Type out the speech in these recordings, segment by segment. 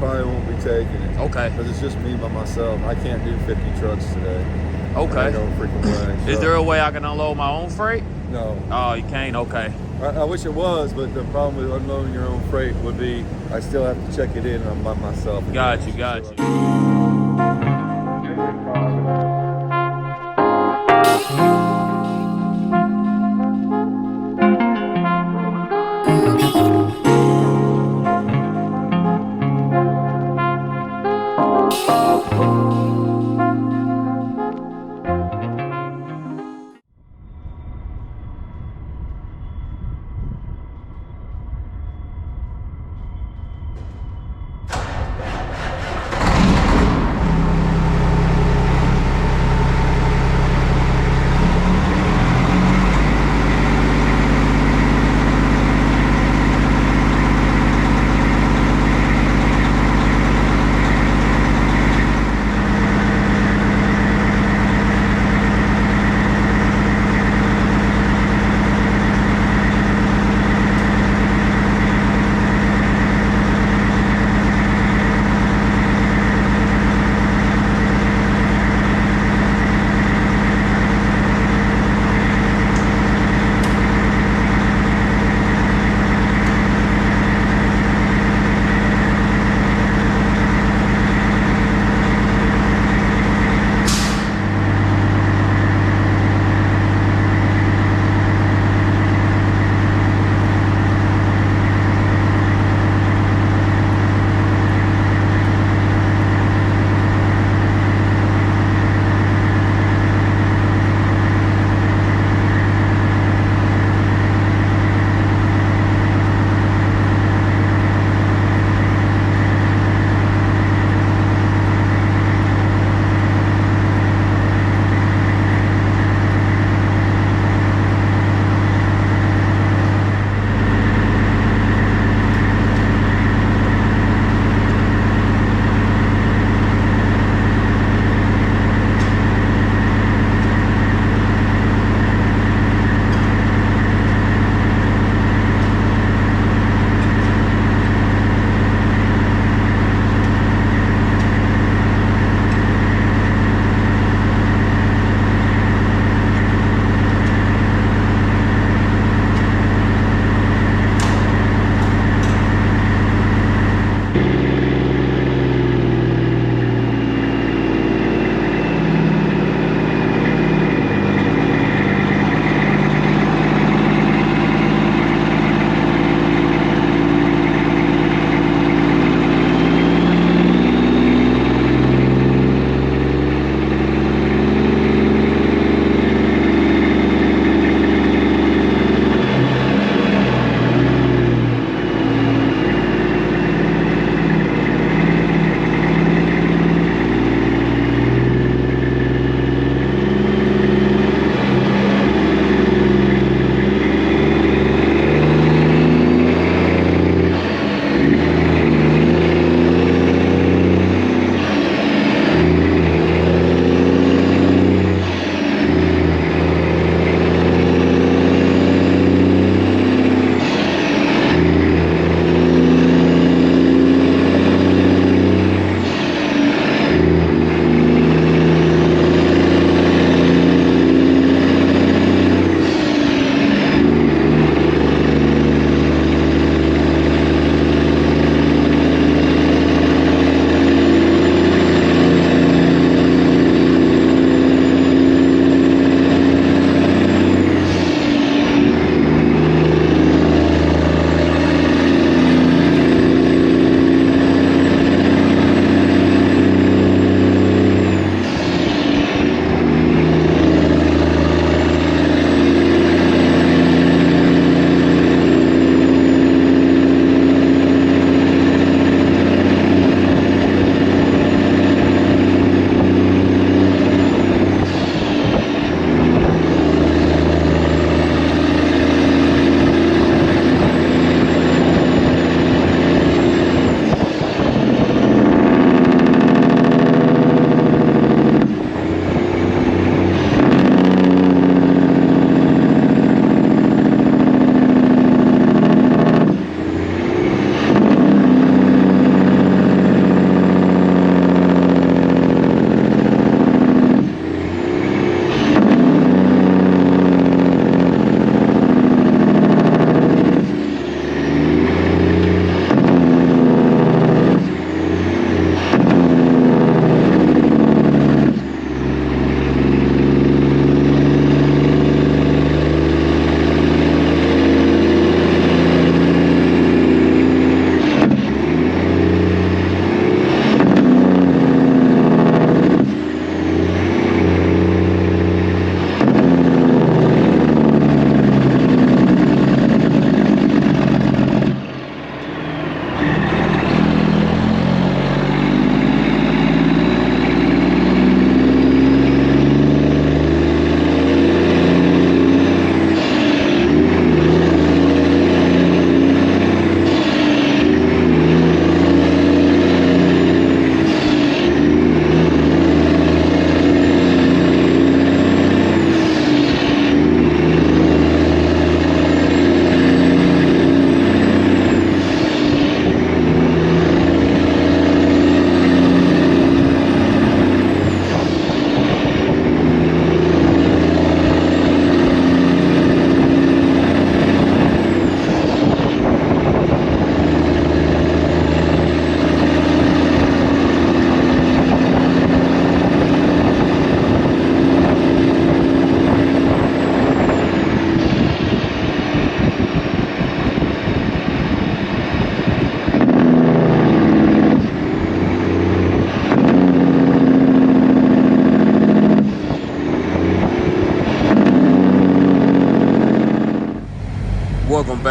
probably won't be taking it. Okay. Because it's just me by myself. I can't do 50 trucks today. Okay. No freaking way. Is So, there a way I can unload my own freight? No. Oh, you can't? Okay. I wish it was, but the problem with unloading your own freight would be I still have to check it in and I'm by myself. Got you.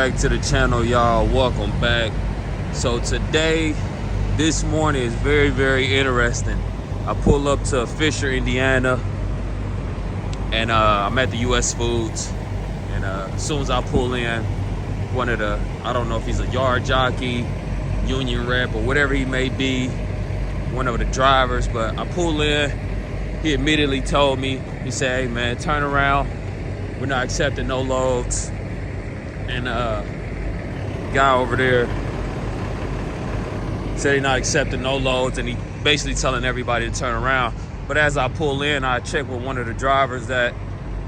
back to the channel, y'all. Welcome back. So today, this morning is very, very interesting. I pull up to Fisher, Indiana, and I'm at the US Foods. And as soon as I pull in, one of the, I don't know if he's a yard jockey, union rep, or whatever he may be, one of the drivers, but I pull in, he immediately told me, he said, hey man, turn around, we're not accepting no loads. And guy over there said he's not accepting no loads, and he basically telling everybody to turn around. But as I pull in, I check with one of the drivers that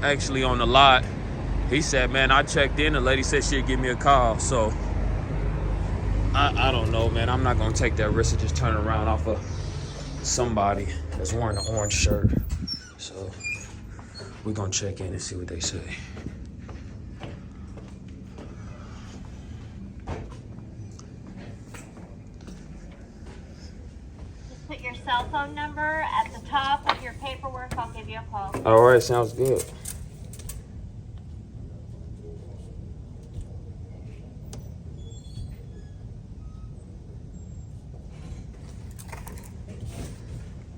actually on the lot. He said, man, I checked in, the lady said she'd give me a call. So I don't know, man. I'm not gonna take that risk of just turning around off of somebody that's wearing an orange shirt. So we're gonna check in and see what they say. Put your cell phone number at the top of your paperwork. I'll give you a call. All right, sounds good.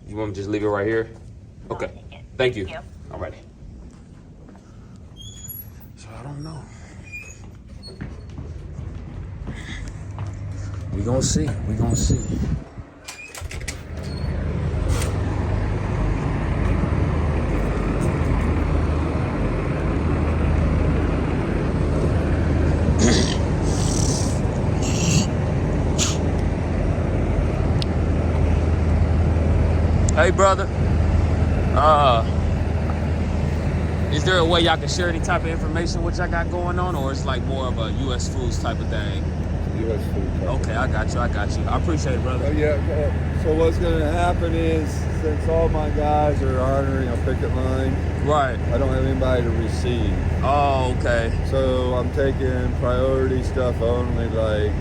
You want me to just leave it right here? Okay. Thank you. All righty. So I don't know. We gonna see. We gonna see. Hey brother, is there a way y'all can share any type of information what y'all got going on, or it's like more of a US Foods type of thing? US food. Okay, I got you. I appreciate it, brother. Yeah, so what's going to happen is, since all my guys are honoring a picket line, Right. I don't have anybody to receive. Oh, okay. So I'm taking priority stuff only, like,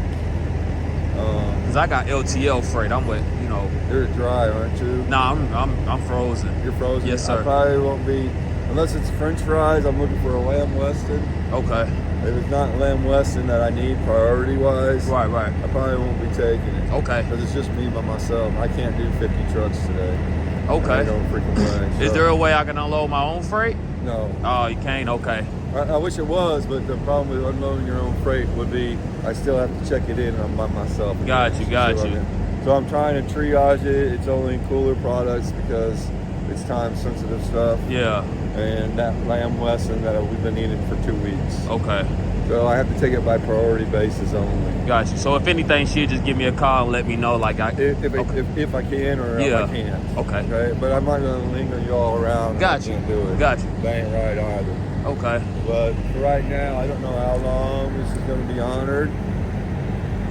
Cause I got LTL freight. I'm with, you know. you're dry, aren't you? Nah, I'm frozen. You're frozen? Yes, sir. I probably won't be, unless it's French fries, I'm looking for a Lamb Weston. Okay. If it's not Lamb Weston that I need priority-wise, Right. I probably won't be taking it. Okay. Because it's just me by myself. I can't do 50 trucks today. Okay. I don't freaking way. Is So, there a way I can unload my own freight? No. Oh, you can't? Okay. I wish it was, but the problem with unloading your own freight would be I still have to check it in and I'm by myself. Got you. So I'm trying to triage it. It's only cooler products because it's time-sensitive stuff. Yeah. And that Lamb Weston that we've been eating for 2 weeks. Okay. So I have to take it by priority basis only. Got you. So if anything, she'll just give me a call and let me know, like I. If I can or Yeah. if I can't. Okay. But I'm not going to linger you all around. Got you. I can't do it. Got you. That ain't right either. Okay. But for right now, I don't know how long this is going to be honored.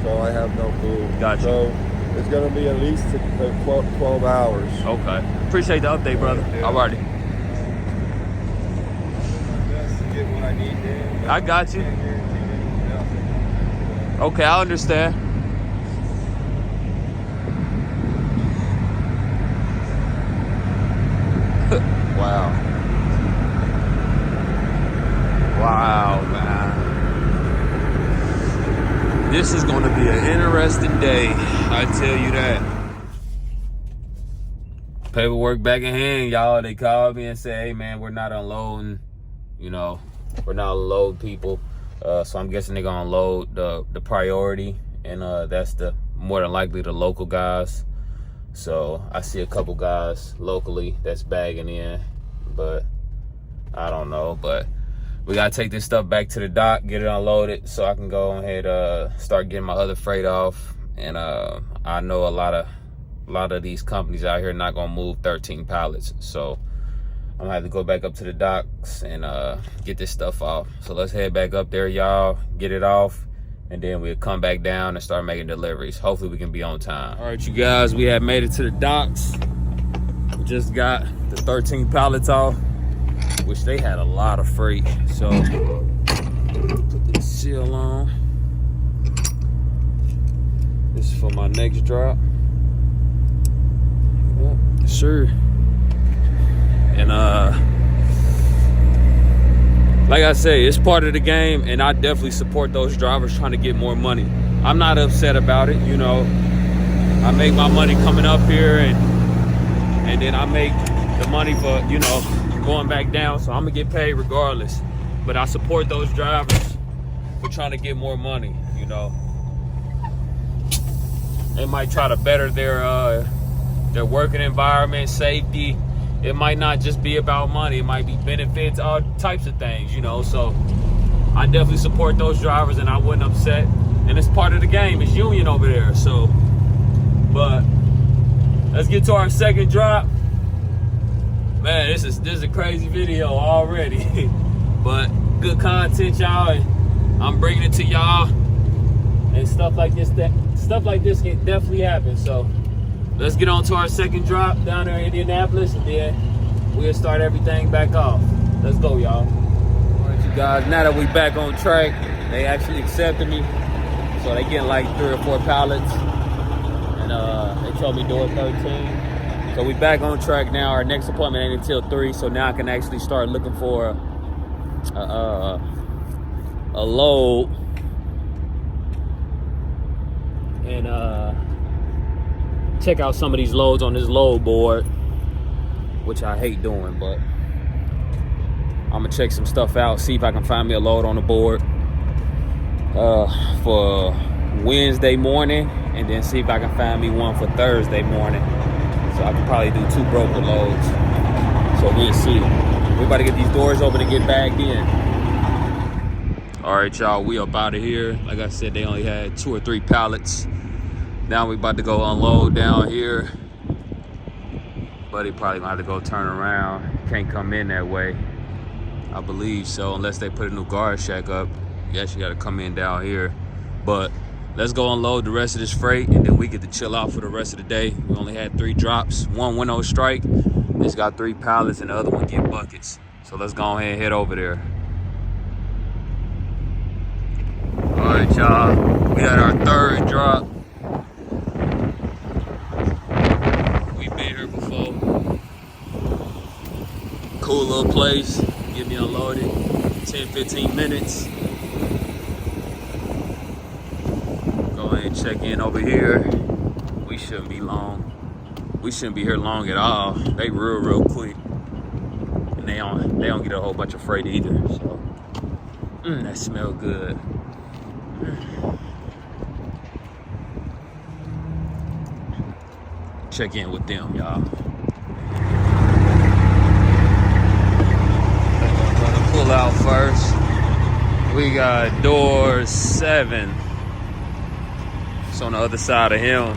So I have no clue. Got you. So it's going to be at least 12 hours. Okay. Appreciate the update, brother. Yeah. Alrighty. Best to get what I need then. I got you. Can't guarantee anything else. Okay, I understand. Wow. Wow, man. This is going to be an interesting day. I tell you that. Paperwork back in hand, y'all. They called me and said, hey, man, we're not unloading. You know, we're not unloading people. So I'm guessing they're going to unload the priority. And that's the more than likely the local guys. So I see a couple guys locally that's bagging in. But I don't know. But we got to take this stuff back to the dock, get it unloaded so I can go ahead start getting my other freight off. And I know a lot of these companies out here are not going to move 13 pallets. So I'm going to have to go back up to the docks and get this stuff off. So let's head back up there, y'all, get it off. And then we'll come back down and start making deliveries. Hopefully we can be on time. All right, you guys, we have made it to the docks. We just got the 13 pallets off, which they had a lot of freight. So put the seal on. This is for my next drop. Yep, sure. And like I say, it's part of the game, and I definitely support those drivers trying to get more money. I'm not upset about it, you know. I make my money coming up here, and then I make the money for, you know, going back down. So I'm gonna get paid regardless. But I support those drivers for trying to get more money, you know. They might try to better their working environment, safety. It might not just be about money. It might be benefits, all types of things, you know. So I definitely support those drivers, and I wasn't upset. And it's part of the game. It's union over there. So, but let's get to our second drop. Man, this is a crazy video already. But good content, y'all. And I'm bringing it to y'all. And stuff like this can definitely happen. So let's get on to our second drop down there in Indianapolis, and then we'll start everything back off. Let's go, y'all. All right, you guys, now that we back on track, they actually accepted me. So they getting like 3 or 4 pallets. And they told me do it 13. So we back on track now. Our next appointment ain't until 3, so now I can actually start looking for a load. And check out some of these loads on this load board, which I hate doing, but I'm gonna check some stuff out, see if I can find me a load on the board for Wednesday morning, and then see if I can find me one for Thursday morning. So I can probably do 2 broker loads. So we'll see. We're about to get these doors open and get bagged in. All right, y'all, we up out of here. Like I said, they only had 2 or 3 pallets. Now we about to go unload down here. Buddy probably gonna have to go turn around. Can't come in that way, I believe so, unless they put a new guard shack up. You actually gotta come in down here. But let's go unload the rest of this freight, and then we get to chill out for the rest of the day. We only had 3 drops. One went on strike. It's got 3 pallets, and the other one get buckets. So let's go ahead and head over there. All right, y'all. We got our 3rd drop. We've been here before. Cool little place. Get me unloaded. 10-15 minutes. Go ahead and check in over here. We shouldn't be long. We shouldn't be here long at all. They real quick. And they don't get a whole bunch of freight either. So that smells good. Check in with them, y'all. Gonna pull out first. We got door 7. It's on the other side of him.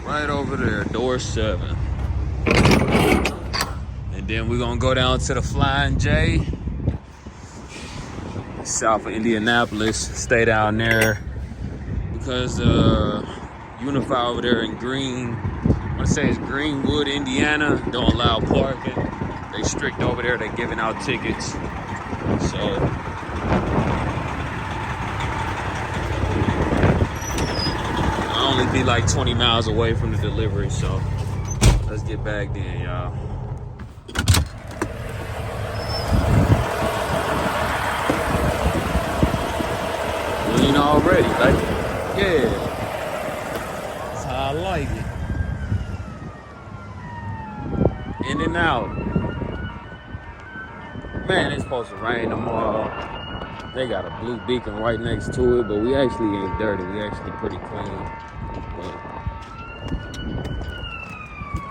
Right over there, door 7. And then we're gonna go down to the Flying J, south of Indianapolis, stay down there because Unify over there in I want to say it's Greenwood, Indiana, don't allow parking. They strict over there, they giving out tickets. So I'll only be like 20 miles away from the delivery, so let's get back in, y'all. Lean already, like, yeah. That's how I like it. In and out. Man, it's supposed to rain tomorrow. They got a blue beacon right next to it, but we actually ain't dirty. We actually pretty clean.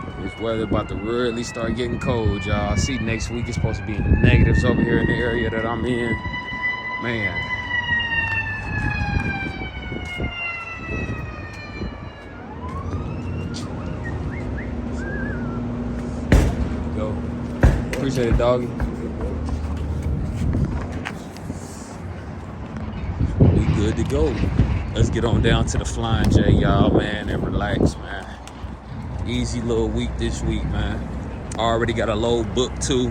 But this weather about to really start getting cold, y'all. I see next week it's supposed to be in the negatives over here in the area that I'm in. Man. Go. Appreciate it, doggy. good to go. Let's get on down to the Flying J, y'all, man, and relax, man. Easy little week this week, man. Already got a load booked too.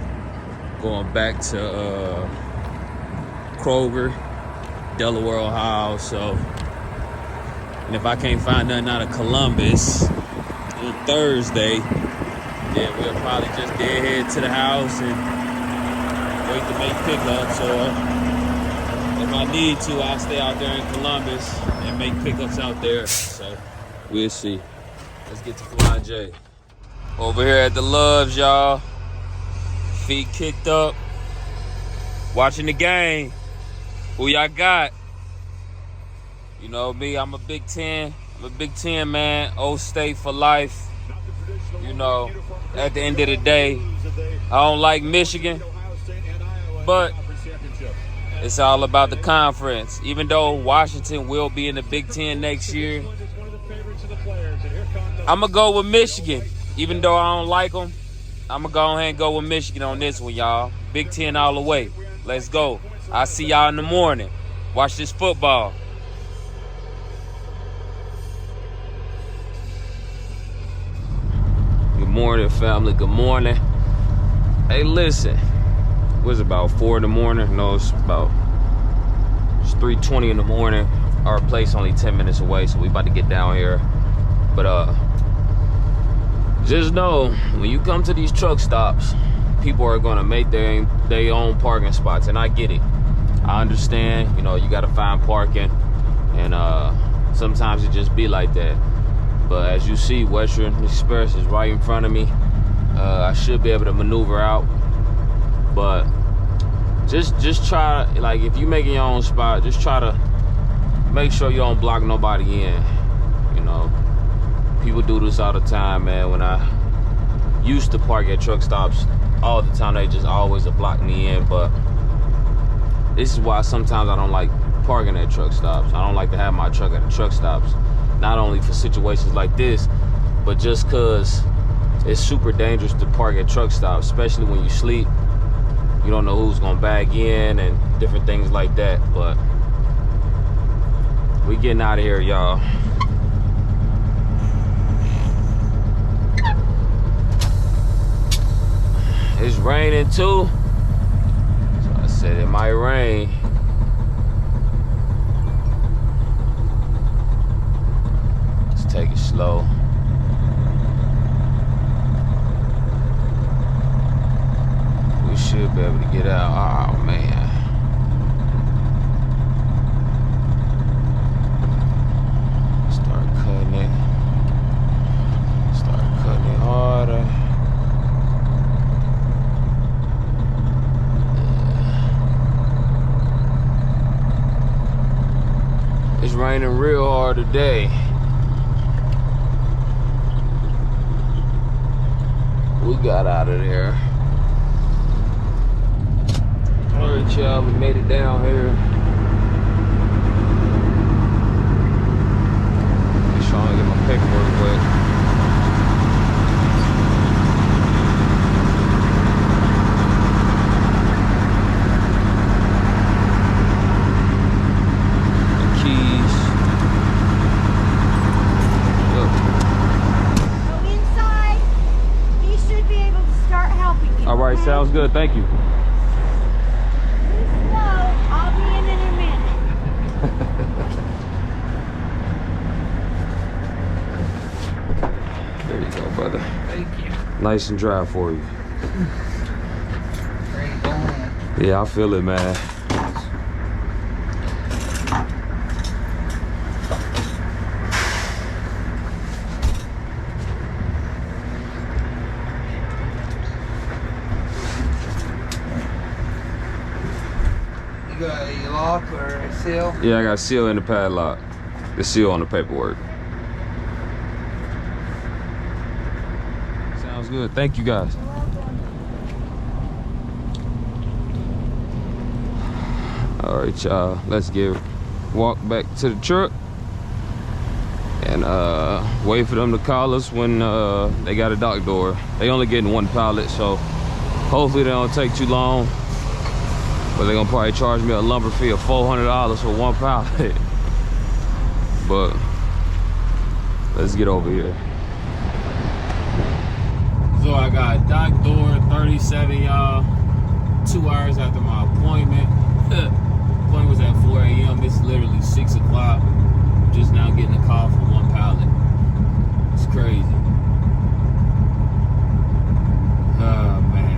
Going back to Kroger, Delaware, Ohio. So, and if I can't find nothing out of Columbus on Thursday, then we'll probably just get head to the house and wait to make pickups, or if I need to, I'll stay out there in Columbus and make pickups out there. So we'll see. Let's get to Flying J. Over here at the Loves, y'all. Feet kicked up. Watching the game. Who y'all got? You know me, I'm a Big Ten. I'm a Big Ten man. Old State for life. You know, at the end of the day, I don't like Michigan, but it's all about the conference. Even though Washington will be in the Big Ten next year, I'm going to go with Michigan. Even though I don't like them, I'm going to go ahead and go with Michigan on this one, y'all. Big Ten all the way. Let's go. I'll see y'all in the morning. Watch this football. Good morning, family. Good morning. Hey, listen. It was about 4 in the morning. No, it's 3:20 in the morning. Our place only 10 minutes away, so we about to get down here. But just know, when you come to these truck stops, people are gonna make their own parking spots, and I get it. I understand, you know, you gotta find parking, and sometimes it just be like that. But as you see, Western Express is right in front of me. I should be able to maneuver out, but just try, like, if you making your own spot, just try to make sure you don't block nobody in. You know, people do this all the time, man. When I used to park at truck stops all the time, they just always block me in. But this is why sometimes I don't like parking at truck stops. I don't like to have my truck at the truck stops, not only for situations like this, but just cause it's super dangerous to park at truck stops, especially when you sleep. You don't know who's gonna bag in and different things like that. But we getting out of here, y'all. It's raining too, so I said it might rain. Let's take it slow. We should be able to get out. Oh man. Start cutting it harder. It's raining real hard today. We got out of there. Alright, y'all, we made it down here. Make sure I don't get my paperwork wet. Sounds good, thank you. I'll be in a minute. There you go, brother. Thank you. Nice and dry for you. Ready to go in. Yeah, I feel it, man. You got a lock or a seal? Yeah, I got a seal in the padlock. The seal on the paperwork. Sounds good. Thank you, guys. All right, y'all. Let's walk back to the truck and wait for them to call us when they got a dock door. They only getting one pallet, so hopefully they don't take too long. But they're gonna probably charge me a lumber fee of $400 for one pallet. But let's get over here. So I got dock door 37, y'all. 2 hours after my appointment. Appointment was at 4 a.m. It's literally 6 o'clock. Just now getting a call for one pallet. It's crazy. Oh man.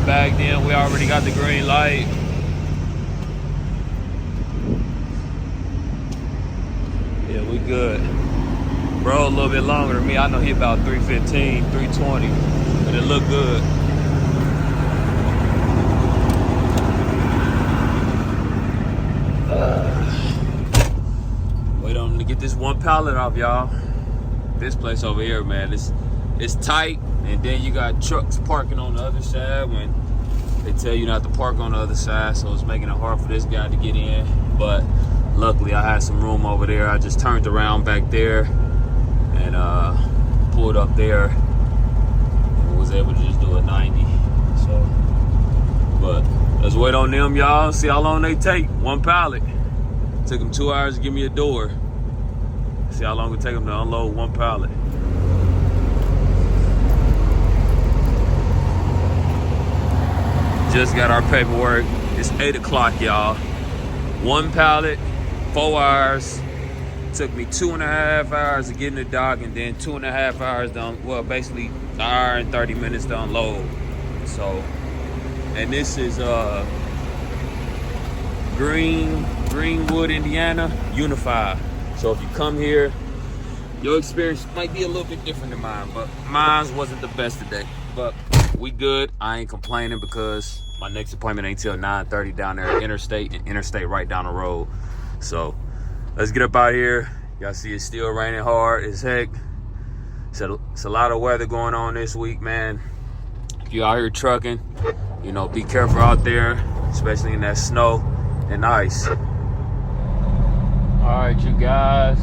Back then, we already got the green light. Yeah, we good. Bro, a little bit longer than me. I know he about 315, 320, but it looked good. Wait on him to get this one pallet off, y'all. This place over here, man, it's tight. And then you got trucks parking on the other side when they tell you not to park on the other side, so it's making it hard for this guy to get in. But luckily I had some room over there. I just turned around back there and pulled up there and was able to just do a 90. So, but let's wait on them, y'all. See how long they take. One pallet. Took them 2 hours to give me a door. See how long it take them to unload one pallet. Just got our paperwork. It's 8 o'clock, y'all. One pallet, 4 hours. Took me 2.5 hours to get in the dock, and then 2.5 hours to, well, basically an hour and 30 minutes to unload. So, and this is Greenwood, Indiana, Unified. So if you come here, your experience might be a little bit different than mine, but mine wasn't the best today. But we good. I ain't complaining because my next appointment ain't till 9:30 down there at Interstate, and Interstate right down the road. So let's get up out here. Y'all see it's still raining hard as heck. It's a lot of weather going on this week, man. If you out here trucking, you know, be careful out there, especially in that snow and ice. All right, you guys.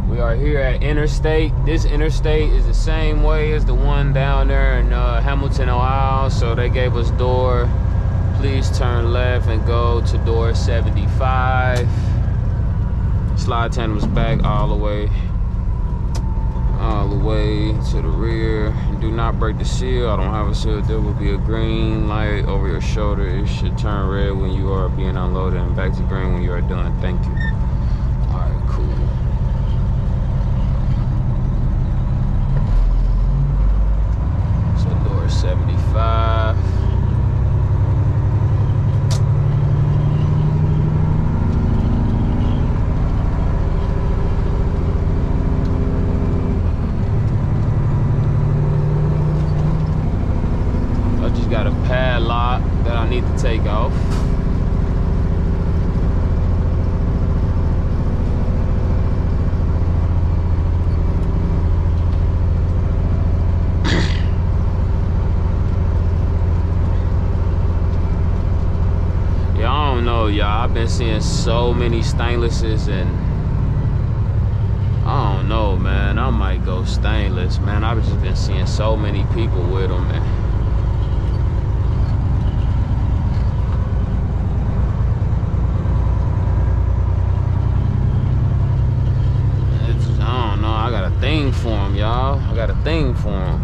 We are here at Interstate. This Interstate is the same way as the one down there in Hamilton, Ohio. So they gave us door. Please turn left and go to door 75. Slide tandem's back all the way to the rear. Do not break the seal. I don't have a seal. There will be a green light over your shoulder. It should turn red when you are being unloaded and back to green when you are done. Thank you. All right, cool. So door 75. Got a padlock that I need to take off. Yeah, I been seeing so many stainlesses, and I don't know, man. I might go stainless, man. I've just been seeing so many people with them, man. I don't know. I got a thing for them, y'all. I got a thing for them.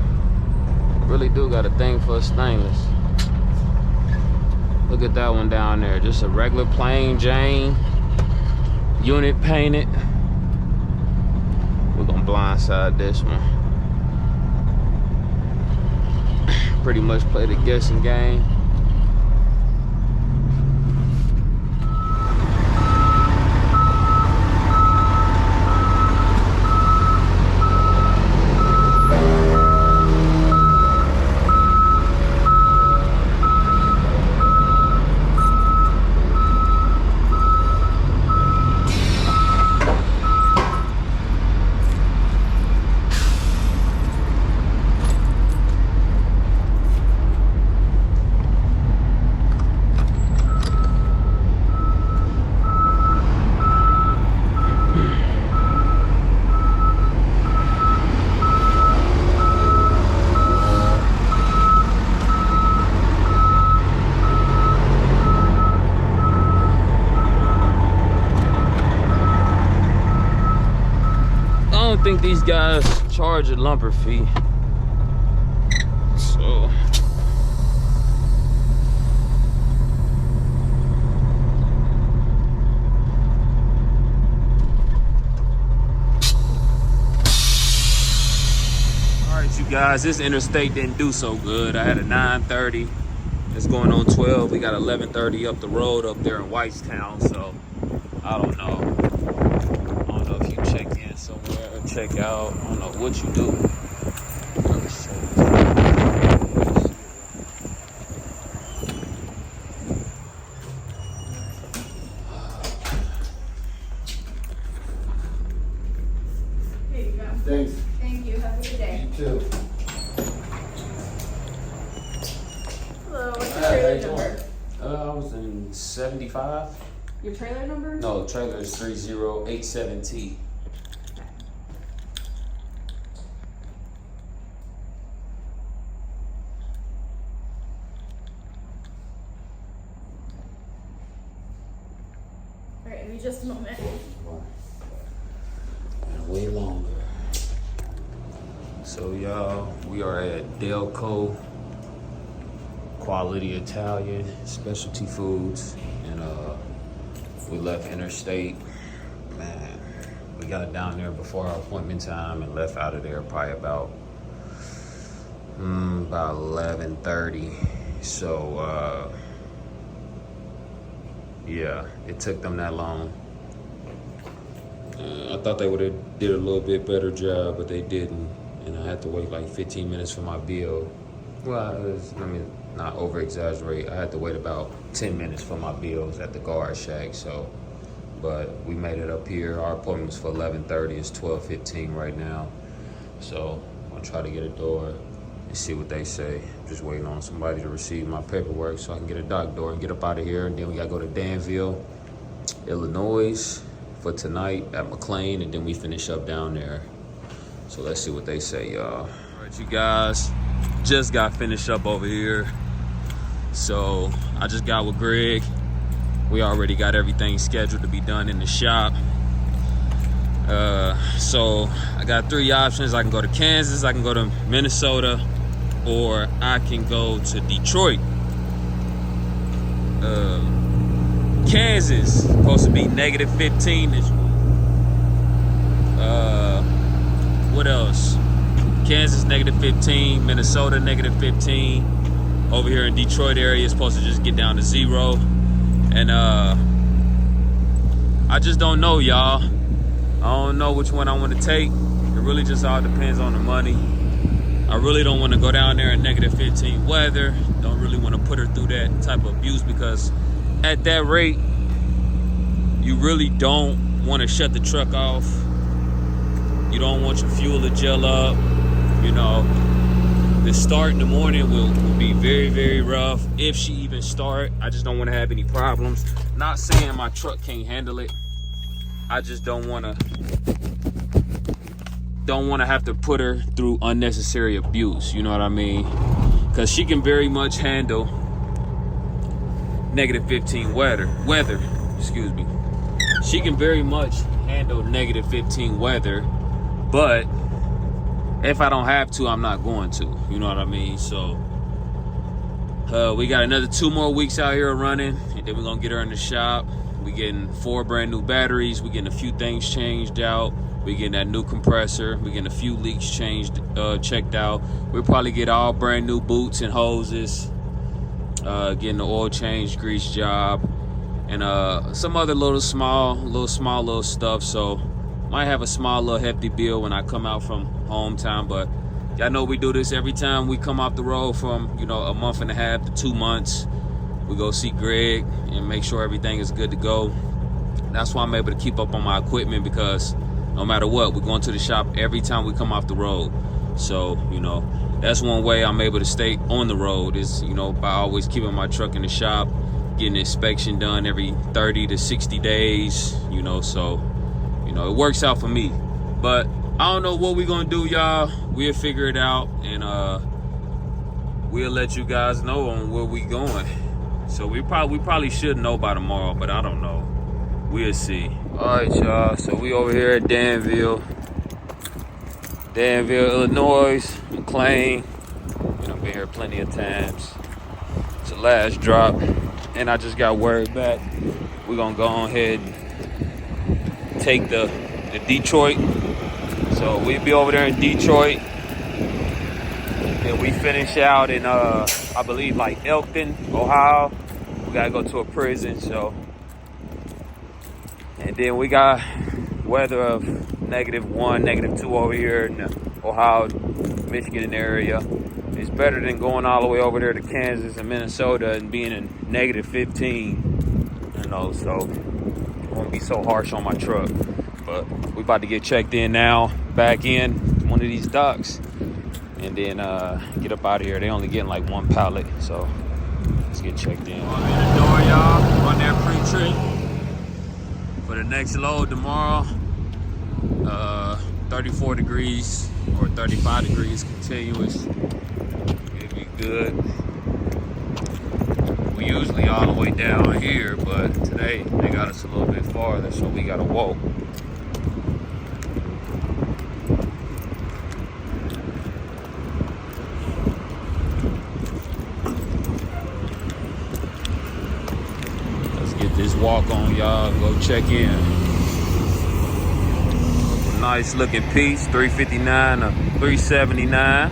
I really do got a thing for a stainless. Look at that one down there. Just a regular plain Jane. Unit painted. We're gonna blindside this one. Pretty much play the guessing game. I don't think these guys charge a lumper fee. So alright, you guys, this interstate didn't do so good. I had a 9:30. It's going on 12. We got 11:30 up the road up there in Whitestown, so I don't know. I don't know if you check in somewhere or check out. I don't know what you do. Here you go. Thanks. Thank you. Have a good day. You too. Hello, what's your trailer number? I was in 75. Your trailer number? No, trailer is 3087T. Alright, give me just a moment. And way longer. So y'all, we are at Delco Quality Italian Specialty Foods, and we left interstate. Man, we got down there before our appointment time and left out of there probably about 11:30. So yeah, it took them that long. I thought they would have did a little bit better job, but they didn't, and I had to wait like 15 minutes for my bill. Well, let me not over exaggerate. I had to wait about 10 minutes for my bills at the guard shack. So, but we made it up here. Our appointment was for 11:30. It's 12:15 right now. So I'm gonna try to get a door and see what they say. I'm just waiting on somebody to receive my paperwork so I can get a dock door and get up out of here. And then we gotta go to Danville, Illinois for tonight at McLean, and then we finish up down there. So let's see what they say, y'all. All right, you guys, just got finished up over here. So I just got with Greg. We already got everything scheduled to be done in the shop. So I got 3 options. I can go to Kansas, I can go to Minnesota, or I can go to Detroit. Kansas supposed to be -15 this week. What else? Kansas -15, Minnesota -15. Over here in Detroit area, it's supposed to just get down to 0. And I just don't know, y'all. I don't know which one I want to take. It really just all depends on the money. I really don't want to go down there in -15 weather. Don't really want to put her through that type of abuse, because at that rate, you really don't want to shut the truck off. You don't want your fuel to gel up. You know, the the start in the morning will be very, very rough. If she even start, I just don't want to have any problems. Not saying my truck can't handle it. I just don't want to have to put her through unnecessary abuse. You know what I mean? Because she can very much handle -15 weather. Excuse me. She can very much handle -15 weather, but if I don't have to, I'm not going to. You know what I mean? So we got another 2 more weeks out here running, and then we're gonna get her in the shop. We getting 4 brand new batteries. We getting a few things changed out. We getting that new compressor. We getting a few leaks checked out. We'll probably get all brand new boots and hoses. Getting the oil change, grease job, and some other little small stuff. So might have a small little hefty bill when I come out from hometown, but y'all know we do this every time we come off the road from, you know, a month and a half to 2 months. We go see Greg and make sure everything is good to go. That's why I'm able to keep up on my equipment, because no matter what, we're going to the shop every time we come off the road. So, you know, that's one way I'm able to stay on the road, is, you know, by always keeping my truck in the shop, getting inspection done every 30 to 60 days, you know, so, you know, it works out for me. But I don't know what we're gonna do, y'all. We'll figure it out, and we'll let you guys know on where we going. So we probably should know by tomorrow, but I don't know. We'll see. All right, y'all. So we over here at Danville, Illinois, McLean. You know, been here plenty of times. It's the last drop, and I just got word back. We're gonna go on ahead and take the Detroit. So we'll be over there in Detroit, and we finish out in I believe like Elkton, Ohio. We gotta go to a prison, so. And then we got weather of -1, -2 over here in the Ohio, Michigan area. It's better than going all the way over there to Kansas and Minnesota and being in -15, you know, so it won't be so harsh on my truck. But we about to get checked in now, back in one of these docks, and then get up out of here. They only getting like 1 pallet, so let's get checked in. I'm in the door, y'all. Run that pre-trip for the next load tomorrow. 34 degrees or 35 degrees continuous. It'll be good. We usually all the way down here, but today they got us a little bit farther, so we gotta walk. Let's get this walk on, y'all. Go check in. Nice looking piece, 359 to 379.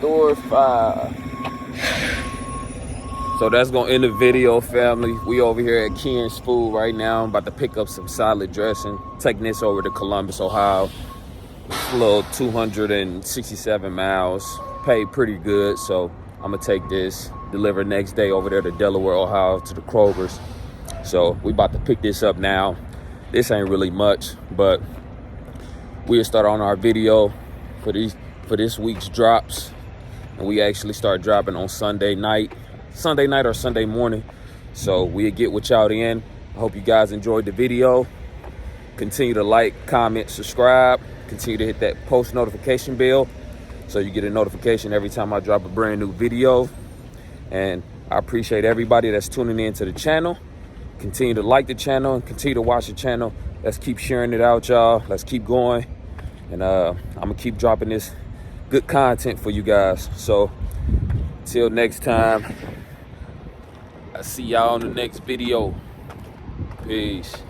Door 5. So that's gonna end the video, family. We over here at Ken's Food right now. I'm about to pick up some salad dressing, taking this over to Columbus, Ohio. It's a little 267 miles. Paid pretty good, so I'm gonna take this, deliver next day over there to Delaware, Ohio, to the Kroger's. So we about to pick this up now. This ain't really much, but we'll start on our video for this week's drops, and we actually start dropping on Sunday night or Sunday morning. So we'll get with y'all in. I hope you guys enjoyed the video. Continue to like, comment, subscribe. Continue to hit that post notification bell, so you get a notification every time I drop a brand new video. And I appreciate everybody that's tuning in to the channel. Continue to like the channel and continue to watch the channel. Let's keep sharing it out, y'all. Let's keep going. And I'm gonna keep dropping this good content for you guys. So till next time, I'll see y'all on the next video. Peace.